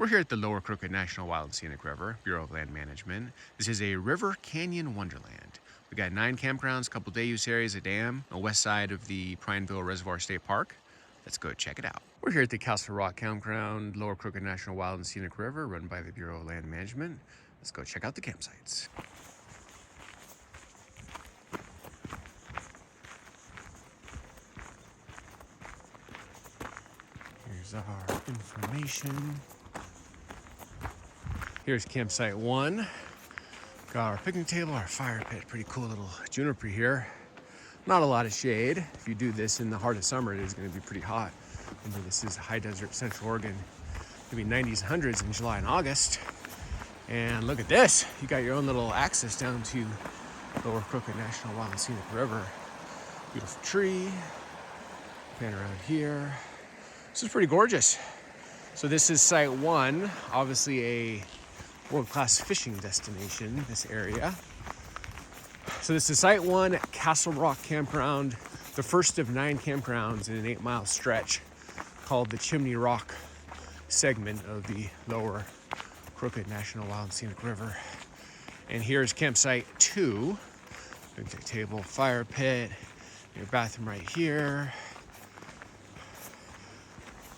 We're here at the Lower Crooked National Wild and Scenic River, Bureau of Land Management. This is a river canyon wonderland. We got 9 campgrounds, a couple day use areas, a dam, on the west side of the Prineville Reservoir State Park. Let's go check it out. We're here at the Castle Rock Campground, Lower Crooked National Wild and Scenic River, run by the Bureau of Land Management. Let's go check out the campsites. Here's our information. Here's campsite 1. Got our picnic table, our fire pit, pretty cool little juniper here. Not a lot of shade. If you do this in the heart of summer, it is going to be pretty hot. Remember, this is high desert Central Oregon. It'll be 90s and 100s in July and August. And look at this. You got your own little access down to Lower Crooked National Wild and Scenic River. Beautiful tree. Pan around here. This is pretty gorgeous. So this is site 1, obviously a world-class fishing destination, this area. So this is site 1 at Castle Rock Campground, the first of 9 campgrounds in an 8-mile stretch called the Chimney Rock segment of the Lower Crooked National Wild and Scenic River. And here's campsite 2, picnic table, fire pit, your bathroom right here.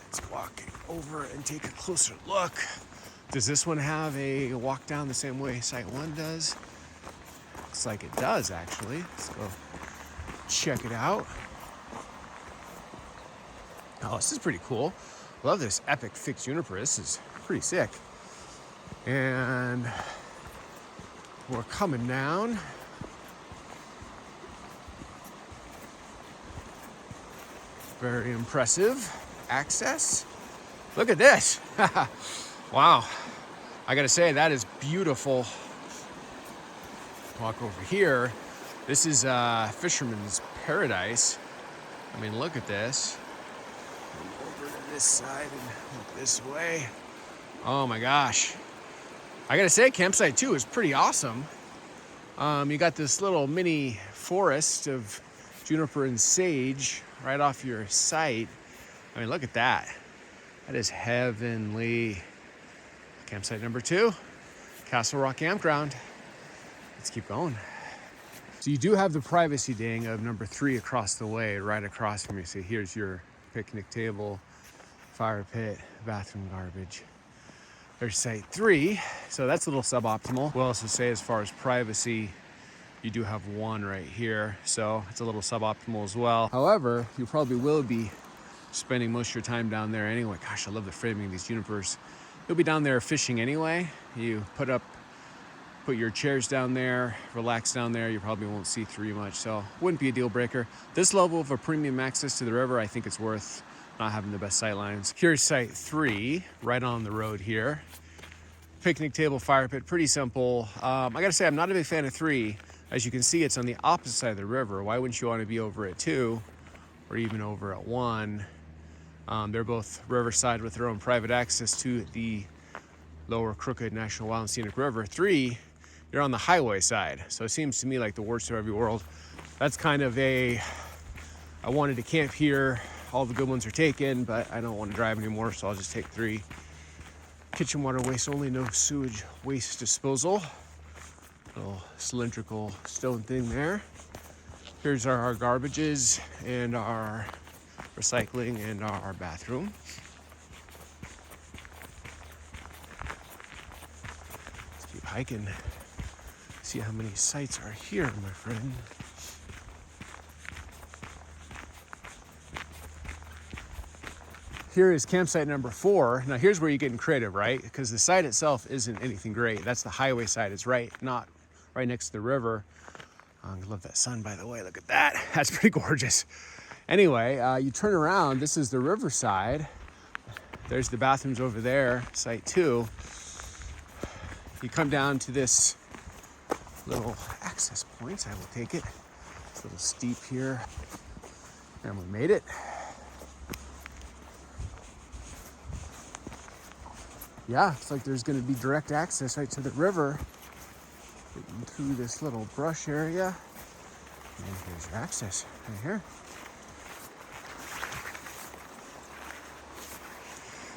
Let's walk over and take a closer look. Does this one have a walk down the same way site 1 does? Looks like it does, actually. Let's go check it out. Oh, this is pretty cool. Love this epic fixed juniper. This is pretty sick. And we're coming down. Very impressive access. Look at this. Wow. I gotta say, that is beautiful. Walk over here. This is fisherman's paradise. I mean, look at this. Come over to this side and look this way. Oh my gosh. I gotta say, campsite 2 is pretty awesome. You got this little mini forest of juniper and sage right off your site. I mean, look at that. That is heavenly. Campsite number 2, Castle Rock Campground. Let's keep going. So you do have the privacy ding of number 3 across the way, right across from you. So here's your picnic table, fire pit, bathroom, garbage. There's site 3. So that's a little suboptimal. We'll also say as far as privacy, you do have 1 right here. So it's a little suboptimal as well. However, you probably will be spending most of your time down there anyway. Gosh, I love the framing of these junipers. You'll be down there fishing anyway. You put your chairs down there, relax down there. You probably won't see through much, so wouldn't be a deal breaker. This level of a premium access to the river, I think it's worth not having the best sight lines. Here's site 3, right on the road here. Picnic table, fire pit, pretty simple. I gotta say, I'm not a big fan of 3. As you can see, it's on the opposite side of the river. Why wouldn't you want to be over at 2 or even over at 1? They're both riverside with their own private access to the Lower Crooked National Wild and Scenic River. 3, you're on the highway side. So it seems to me like the worst of every world. That's kind of I wanted to camp here. All the good ones are taken, but I don't want to drive anymore, so I'll just take 3. Kitchen water waste only, no sewage waste disposal. Little cylindrical stone thing there. Here's our garbages and our recycling and our bathroom. Let's keep hiking. See how many sites are here, my friend. Here is campsite number 4. Now here's where you're getting creative, right? Because the site itself isn't anything great. That's the highway side. It's not right next to the river. I love that sun, by the way. Look at that. That's pretty gorgeous. Anyway, you turn around. This is the riverside. There's the bathrooms over there, site 2. You come down to this little access point. I will take it. It's a little steep here. And we made it. Yeah, it's like there's going to be direct access right to the river. Getting through this little brush area. And here's your access right here.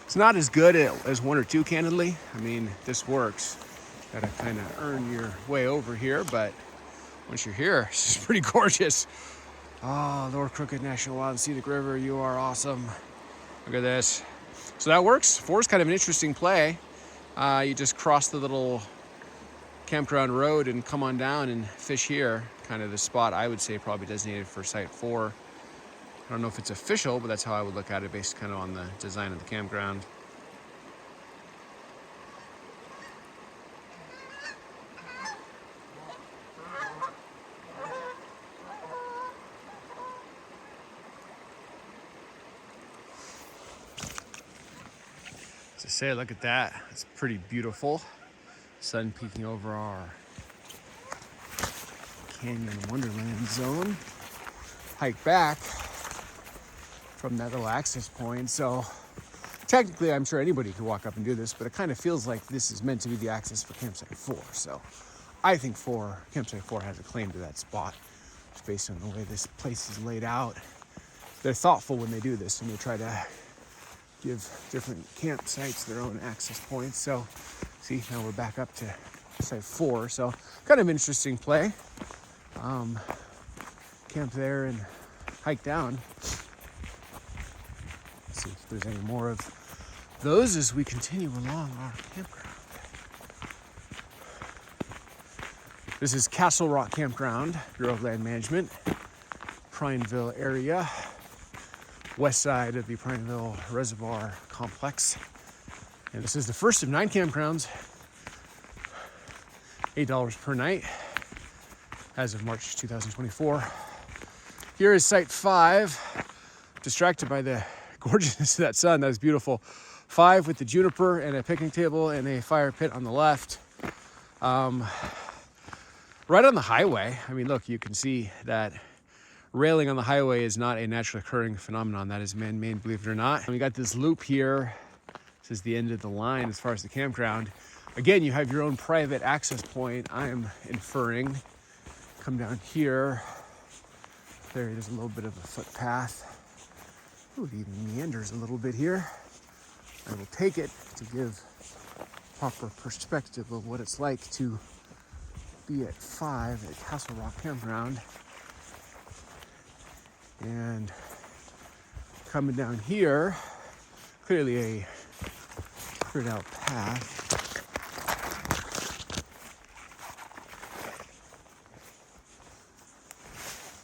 It's not as good as 1 or 2, candidly. I mean, this works. Gotta kind of earn your way over here, but once you're here, it's just pretty gorgeous. Oh, Lower Crooked National Wild and Scenic River, you are awesome. Look at this. So that works. 4 is kind of an interesting play. You just cross the little campground road and come on down and fish here. Kind of the spot I would say probably designated for site 4. I don't know if it's official, but that's how I would look at it based kind of on the design of the campground. As I say, look at that. It's pretty beautiful. Sun peeking over our Canyon Wonderland zone. Hike back from that little access point. So technically, I'm sure anybody could walk up and do this, but it kind of feels like this is meant to be the access for campsite 4. So I think campsite 4 has a claim to that spot, just based on the way this place is laid out. They're thoughtful when they do this, and they try to give different campsites their own access points. So see, now we're back up to site 4. So kind of interesting play. Camp there and hike down. Let's see if there's any more of those as we continue along our campground. This is Castle Rock Campground, Bureau of Land Management, Prineville area, west side of the Prineville Reservoir Complex. And this is the first of 9 campgrounds, $8 per night as of March 2024. Here is site 5, distracted by the gorgeousness of that sun. That was beautiful. 5 with the juniper and a picnic table and a fire pit on the left. Right on the highway. I mean, look, you can see that railing on the highway is not a naturally occurring phenomenon. That is man-made, believe it or not. And we got this loop here. This is the end of the line as far as the campground. Again, you have your own private access point. I am inferring. Come down here. There's a little bit of a footpath. Ooh, it even meanders a little bit here. I will take it to give proper perspective of what it's like to be at 5 at Castle Rock Campground. And coming down here, clearly a cleared out path.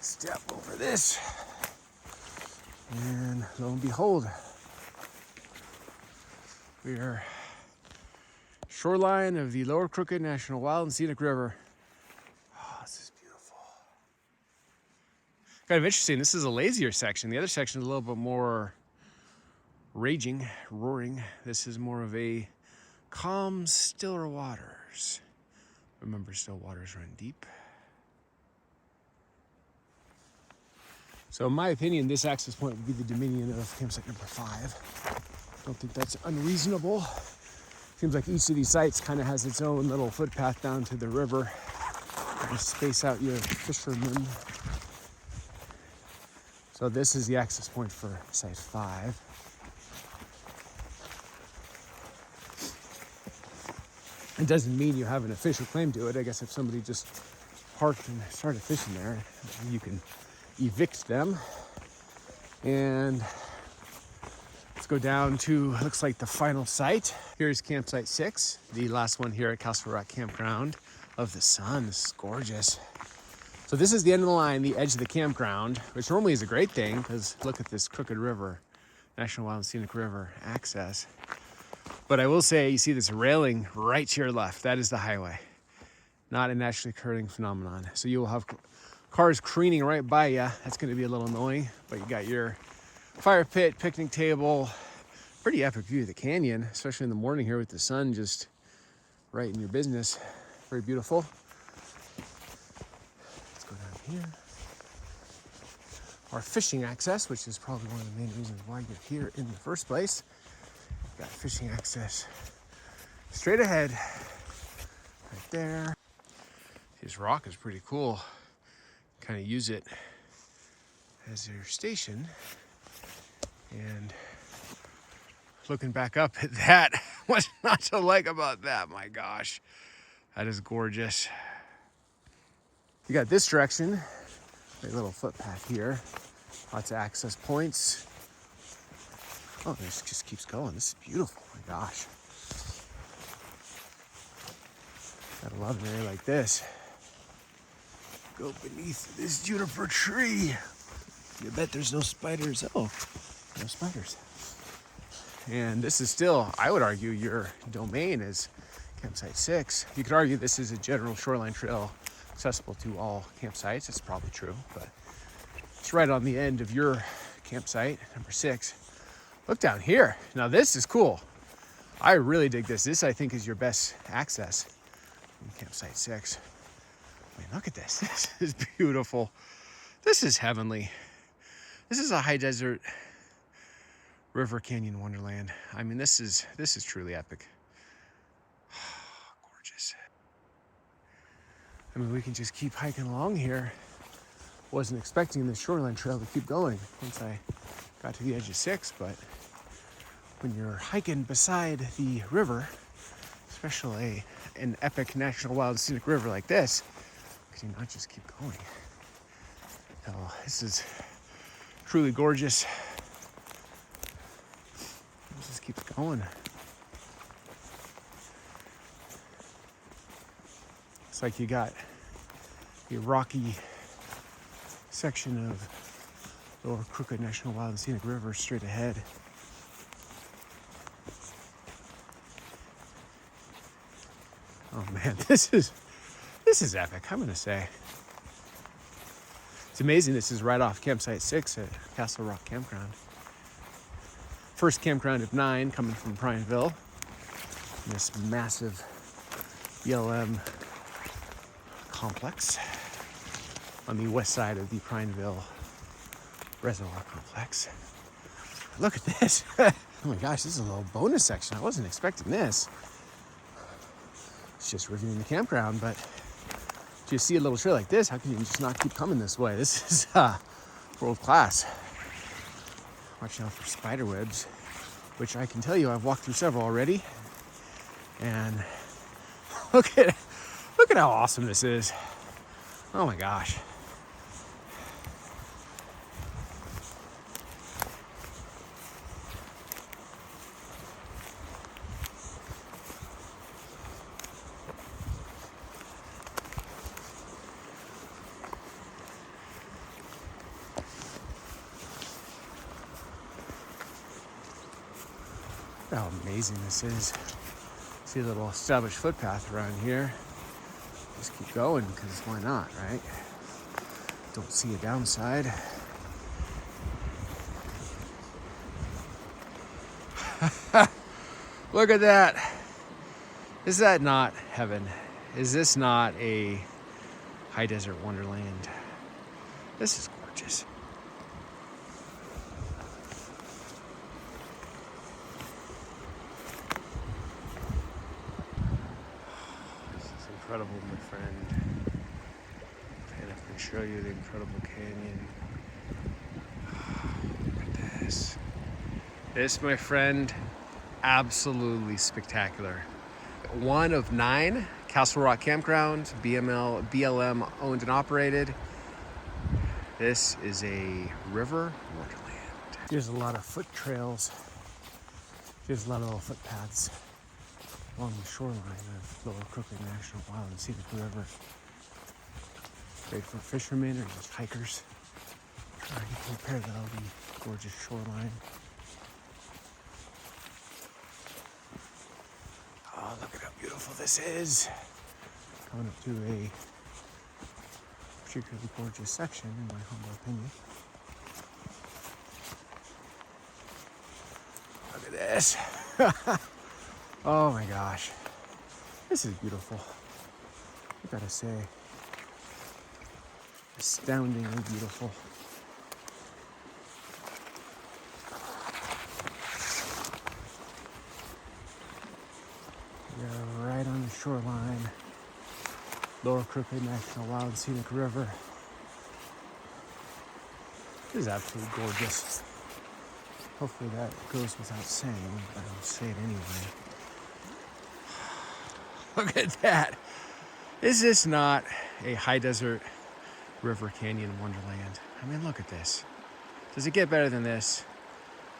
Step over this, and lo and behold, we are shoreline of the Lower Crooked National Wild and Scenic River. Oh, this is beautiful. Kind of interesting. This is a lazier section. The other section is a little bit more raging, roaring. This is more of a calm, stiller waters. Remember, still waters run deep. So in my opinion, this access point would be the dominion of campsite number 5. Don't think that's unreasonable. Seems like each of these sites kind of has its own little footpath down to the river. Just space out your fishermen. So this is the access point for site 5. It doesn't mean you have an official claim to it. I guess if somebody just parked and started fishing there, you can evict them. And let's go down to, looks like the final site. Here's campsite 6, the last one here at Castle Rock Campground. Love the sun, this is gorgeous. So this is the end of the line, the edge of the campground, which normally is a great thing because look at this crooked river, National Wild and Scenic River access. But I will say, you see this railing right to your left. That is the highway, not a naturally occurring phenomenon. So you will have cars careening right by you. That's going to be a little annoying, but you got your fire pit, picnic table, pretty epic view of the canyon, especially in the morning here with the sun just right in your business. Very beautiful. Let's go down here. Our fishing access, which is probably one of the main reasons why you're here in the first place. Got fishing access straight ahead, right there. This rock is pretty cool. Kind of use it as your station. And looking back up at that, what's not to like about that? My gosh, that is gorgeous. You got this direction, a little footpath here, lots of access points. Oh, this just keeps going. This is beautiful. My gosh. Gotta love an area like this. Go beneath this juniper tree. You bet there's no spiders. Oh, no spiders. And this is still, I would argue, your domain is campsite 6. You could argue this is a general shoreline trail accessible to all campsites. That's probably true, but it's right on the end of your campsite, number 6. Look down here. Now this is cool. I really dig this. This, I think, is your best access in campsite 6. I mean, look at this. This is beautiful. This is heavenly. This is a high desert river canyon wonderland. I mean, this is truly epic. Gorgeous. I mean, we can just keep hiking along here. Wasn't expecting the shoreline trail to keep going once I got to the edge of 6, but when you're hiking beside the river, especially an epic national wild scenic river like this, can you not just keep going? Oh, this is truly gorgeous. It just keeps going. It's like you got a rocky section of Lower Crooked National Wild and Scenic River straight ahead. Oh man, this is epic, I'm gonna say. It's amazing this is right off campsite 6 at Castle Rock Campground. First campground of 9 coming from Prineville. In this massive BLM complex on the west side of the Prineville Reservoir Complex. Look at this. Oh my gosh, this is a little bonus section. I wasn't expecting this. It's just reviewing the campground, but if you see a little trail like this, how can you just not keep coming this way? This is world class. Watch out for spider webs, which I can tell you I've walked through several already. And look at how awesome this is. Oh my gosh. How amazing this is. See a little established footpath around here. Just keep going, because why not, right? Don't see a downside. Look at that. Is that not heaven? Is this not a high desert wonderland? This is gorgeous. Incredible, my friend. And I can show you the incredible canyon. Look at this. This, my friend, absolutely spectacular. 1 of 9 Castle Rock Campground, BLM owned and operated. This is a river wonderland. There's a lot of foot trails. There's a lot of little footpaths along the shoreline of Lower Crooked National Wild and Scenic River. Great for fishermen or just hikers trying to compare that all the gorgeous shoreline. Oh, look at how beautiful this is. Coming up to a particularly gorgeous section, in my humble opinion. Look at this. Oh my gosh, this is beautiful. I gotta say, astoundingly beautiful. We're right on the shoreline, Lower Crooked National Wild and Scenic River. This is absolutely gorgeous. Hopefully that goes without saying, but I'll say it anyway. Look at that. Is this not a high desert river canyon wonderland? I mean, look at this. Does it get better than this?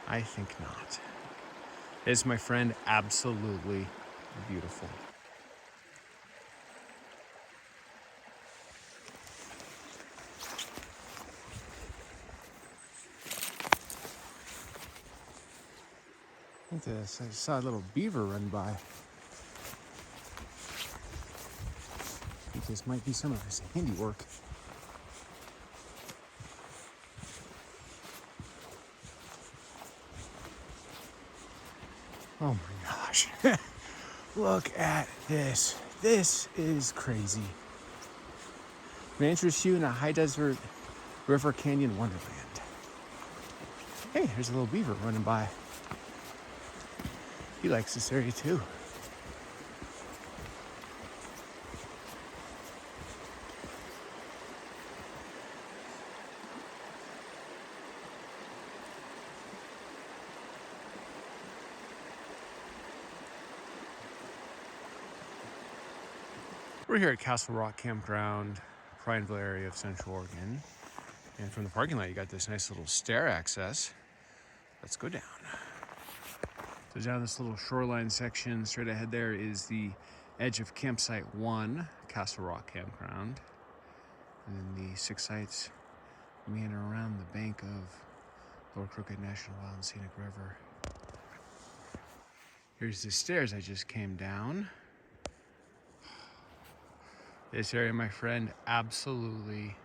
I think not. It's, my friend, absolutely beautiful. Look at this. I saw a little beaver run by. I think this might be some of his handiwork. Oh my gosh. Look at this. This is crazy. May I interest you in a high desert river canyon wonderland. Hey, there's a little beaver running by. He likes this area too. We're here at Castle Rock Campground, Prineville area of Central Oregon. And from the parking lot, you got this nice little stair access. Let's go down. So down this little shoreline section, straight ahead there is the edge of Campsite 1, Castle Rock Campground. And then the 6 sites meander around the bank of Lower Crooked National Wild and Scenic River. Here's the stairs I just came down. This area, my friend, absolutely